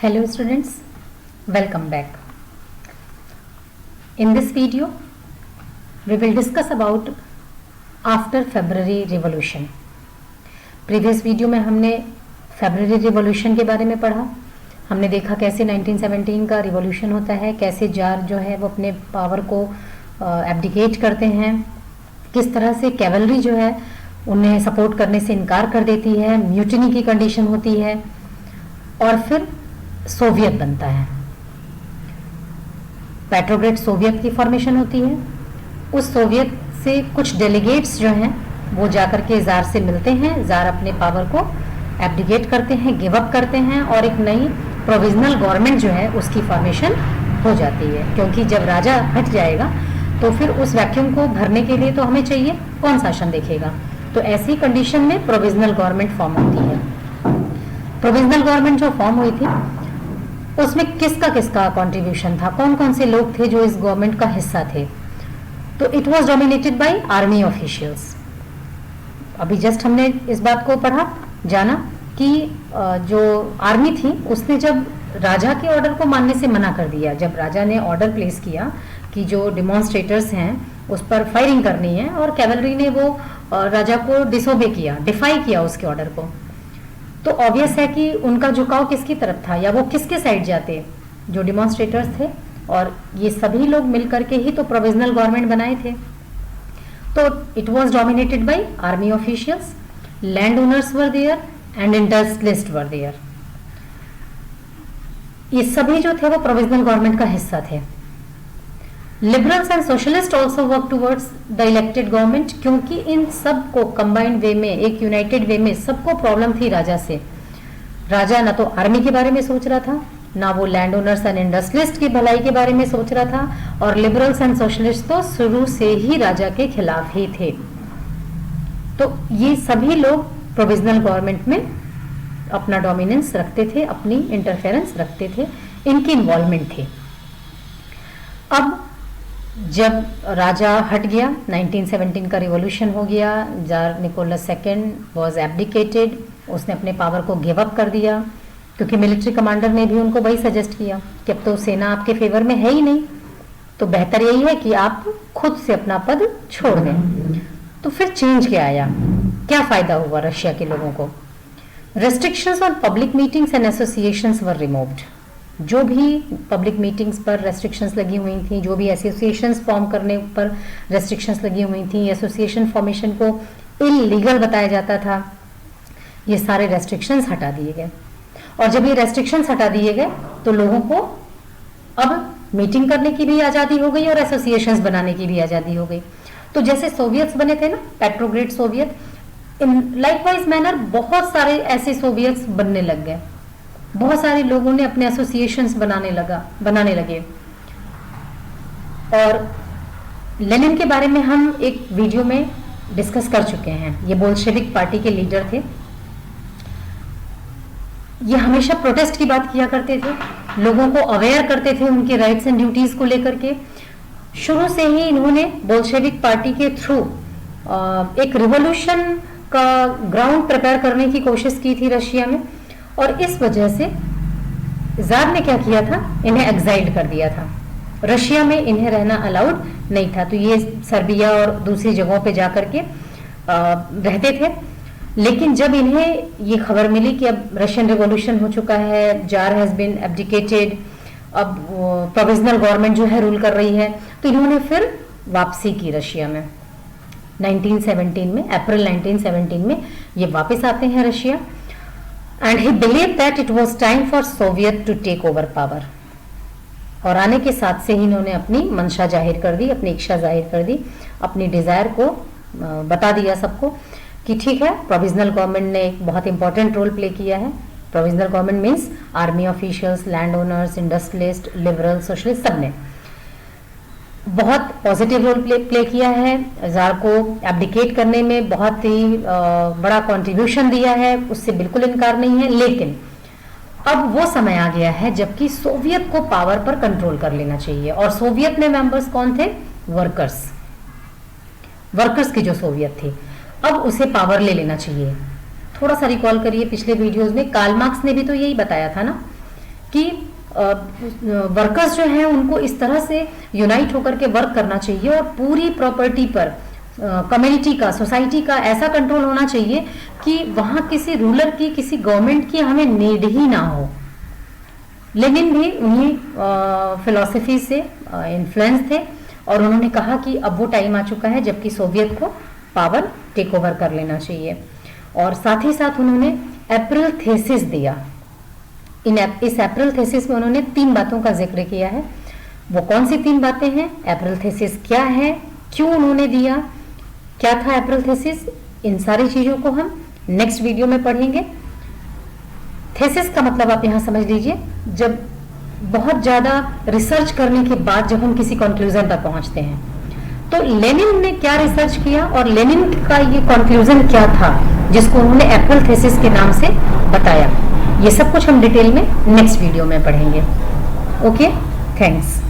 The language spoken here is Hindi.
Hello students, welcome back. In this video, we will discuss about after February Revolution. Previous video में हमने February Revolution के बारे में पढ़ा. हमने देखा कैसे 1917 का रिवॉल्यूशन होता है, कैसे जार जो है वो अपने पावर को एब्डिकेट करते हैं, किस तरह से कैवलरी जो है उन्हें सपोर्ट करने से इनकार कर देती है, म्यूटिनी की कंडीशन होती है और फिर सोवियत बनता है. पेट्रोग्रेड सोवियत की फॉर्मेशन होती है. उस सोवियत से कुछ डेलीगेट्स जो हैं वो जाकर के जार से मिलते हैं. जार अपने पावर को एब्डिकेट करते हैं, गिव अप करते हैं और एक नई प्रोविजनल गवर्नमेंट जो है उसकी फॉर्मेशन हो जाती है. क्योंकि जब राजा हट जाएगा तो फिर उस वैक्यूम को भरने के लिए तो हमें चाहिए कौन शासन देखेगा. तो ऐसी कंडीशन में प्रोविजनल गवर्नमेंट फॉर्म होती है. प्रोविजनल गवर्नमेंट जो फॉर्म हुई थी उसमें किसका किसका कंट्रीब्यूशन था, कौन कौन से लोग थे जो इस गवर्नमेंट का हिस्सा थे. तो it was dominated by army officials. अभी जस्ट हमने इस बात को पढ़ा, जाना कि जो आर्मी थी उसने जब राजा के ऑर्डर को मानने से मना कर दिया, जब राजा ने ऑर्डर प्लेस किया कि जो डिमॉन्स्ट्रेटर्स हैं उस पर फायरिंग करनी है और कैवलरी ने वो राजा को डिसोबे किया, डिफाई किया उसके ऑर्डर को, तो ऑब्वियस है कि उनका झुकाव किसकी तरफ था या वो किसके साइड जाते, जो डिमॉन्स्ट्रेटर्स थे. और ये सभी लोग मिलकर के ही तो प्रोविजनल गवर्नमेंट बनाए थे. तो it was dominated by army officials, land owners were there and industrialist were there. ये सभी जो थे वो प्रोविजनल गवर्नमेंट का हिस्सा थे. Liberals and socialist also work towards the elected government, क्योंकि इन सब को कंबाइंड वे में, एक यूनाइटेड वे में सबको प्रॉब्लम थी राजा से. राजा ना तो आर्मी के बारे में सोच रहा था, ना वो लैंड ओनर्स एंड इंडस्ट्रियलिस्ट की भलाई के बारे में सोच रहा था, और लिबरल्स एंड सोशलिस्ट तो शुरू से ही राजा के खिलाफ ही थे. तो ये सभी लोग प्रोविजनल गवर्नमेंट में अपना डोमिनेंस रखते थे, अपनी इंटरफेरेंस रखते थे, इनकी इन्वॉल्वमेंट थी. अब जब राजा हट गया, 1917 का रिवॉल्यूशन हो गया, tsar Nicholas second was abdicated, उसने अपने पावर को गिव अप कर दिया, क्योंकि मिलिट्री कमांडर ने भी उनको वही सजेस्ट किया कि अब तो सेना आपके फेवर में है ही नहीं, तो बेहतर यही है कि आप खुद से अपना पद छोड़ दें. तो फिर चेंज क्या आया, क्या फायदा हुआ रशिया के लोगों को. Restrictions on public meetings and associations were removed. जो भी पब्लिक मीटिंग्स पर रेस्ट्रिक्शंस लगी हुई थी, जो भी एसोसिएशंस फॉर्म करने पर रेस्ट्रिक्शंस लगी हुई थी, एसोसिएशन फॉर्मेशन को इलीगल बताया जाता था, ये सारे रेस्ट्रिक्शंस हटा दिए गए. और जब ये रेस्ट्रिक्शंस हटा दिए गए तो लोगों को अब मीटिंग करने की भी आज़ादी हो गई और एसोसिएशंस बनाने की भी आज़ादी हो गई. तो जैसे सोवियत्स बने थे ना, पेट्रोग्रेड सोवियत, इन लाइकवाइज मैनर बहुत सारे ऐसे सोवियत्स बनने लग गए. बहुत सारे लोगों ने अपने एसोसिएशंस बनाने लगे. और लेनिन के बारे में हम एक वीडियो में डिस्कस कर चुके हैं. ये बोल्शेविक पार्टी के लीडर थे. ये हमेशा प्रोटेस्ट की बात किया करते थे, लोगों को अवेयर करते थे उनके राइट्स एंड ड्यूटीज को लेकर के. शुरू से ही इन्होंने बोल्शेविक पार्टी के थ्रू एक रिवॉल्यूशन का ग्राउंड प्रिपेयर करने की कोशिश की थी रशिया में. और इस वजह से जार ने क्या किया था, इन्हें एक्साइल्ड कर दिया था. रशिया में इन्हें रहना अलाउड नहीं था, तो ये सर्बिया और दूसरी जगहों पे जाकर के रहते थे. लेकिन जब इन्हें ये खबर मिली कि अब रशियन रिवॉल्यूशन हो चुका है, जार हैज बीन एब्डिकेटेड, अब प्रोविजनल गवर्नमेंट जो है रूल कर रही है, तो इन्होंने फिर वापसी की रशिया में. 1917 में, अप्रैल 1917 में ये वापस आते हैं Russia. And he believed that it was time for Soviet to take over power. और आने के साथ से ही इन्होंने अपनी मंशा जाहिर कर दी, अपनी इच्छा जाहिर कर दी, अपनी डिजायर को बता दिया सबको कि ठीक है, प्रोविजनल गवर्नमेंट ने एक बहुत इंपॉर्टेंट रोल प्ले किया है. Provisional government means army officials, land owners, industrialist, liberal, socialist, सबने बहुत पॉजिटिव रोल प्ले किया है. जार को एब्डिकेट करने में बहुत ही बड़ा कंट्रीब्यूशन दिया है, उससे बिल्कुल इनकार नहीं है. लेकिन अब वो समय आ गया है जबकि सोवियत को पावर पर कंट्रोल कर लेना चाहिए. और सोवियत में मेंबर्स कौन थे, वर्कर्स की जो सोवियत थी, अब उसे पावर ले लेना चाहिए. थोड़ा सा रिकॉल करिए, पिछले वीडियोस में कार्ल मार्क्स ने भी तो यही बताया था ना कि वर्कर्स जो हैं उनको इस तरह से यूनाइट होकर के वर्क करना चाहिए और पूरी प्रॉपर्टी पर कम्युनिटी का, सोसाइटी का ऐसा कंट्रोल होना चाहिए कि वहां किसी रूलर की, किसी गवर्नमेंट की हमें नीड ही ना हो। लेनिन भी उन्हीं फिलॉसफी से इन्फ्लुएंस थे और उन्होंने कहा कि अब वो टाइम आ चुका है जबकि सोवियत को पावर टेक ओवर कर लेना चाहिए। और साथ ही साथ उन्होंने अप्रैल थीसिस दिया। इस अप्रैल थीसिस में उन्होंने 3 बातों का जिक्र किया है। वो कौन सी 3 बातें हैं, अप्रैल थीसिस क्या है, क्यों उन्होंने दिया, क्या था अप्रैल थीसिस, इन सारी चीजों को हम नेक्स्ट वीडियो में पढ़ेंगे। थीसिस का मतलब आप यहां समझ लीजिए, जब बहुत ज्यादा रिसर्च करने के बाद जब हम किसी कंक्लूजन पर पहुंचते हैं। तो लेनिन ने क्या रिसर्च किया और लेनिन का ये कंक्लूजन क्या था जिसको उन्होंने अप्रैल थीसिस के नाम से बताया, ये सब कुछ हम डिटेल में नेक्स्ट वीडियो में पढ़ेंगे। Okay, thanks.